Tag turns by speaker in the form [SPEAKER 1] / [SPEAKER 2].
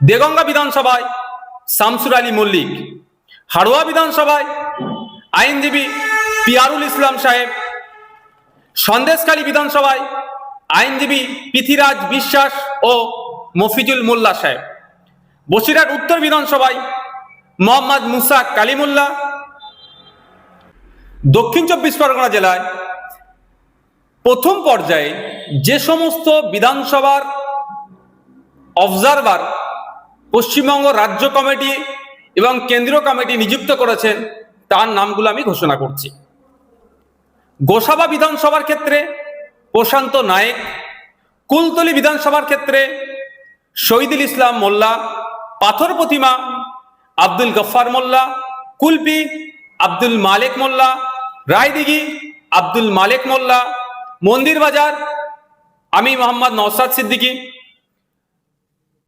[SPEAKER 1] দেগঙ্গা বিধানসভায় শামসুর আলী মল্লিক, হাড়োয়া বিধানসভায় আইনজীবী পিয়ারুল ইসলাম সাহেব, সন্দেশখালী বিধানসভায় আইনজীবী পৃথ্বীরাজ বিশ্বাস ও মফিজুল মোল্লা সাহেব, বসিরহাট উত্তর বিধানসভায় মোহাম্মদ মুসা কালিমুল্লাহ, দক্ষিণ চব্বিশ পরগনা জেলায় প্রথম পর্যায়ে যে সমস্ত বিধানসভার অবজারভার পশ্চিমবঙ্গ রাজ্য কমিটি এবং কেন্দ্রীয় কমিটি নিযুক্ত করেছেন তার নামগুলো আমি ঘোষণা করছি। গোসাবা বিধানসভার ক্ষেত্রে প্রশান্ত নায়েক, কুলতলি বিধানসভার ক্ষেত্রে শহীদুল ইসলাম মোল্লা, পাথর প্রতিমা আব্দুল গফফার মোল্লা, কুলপি আব্দুল মালেক মোল্লা, রায়দিঘি আব্দুল মালেক মোল্লা, মন্দির বাজার আমি মোহাম্মদ নওশাদ সিদ্দিকী,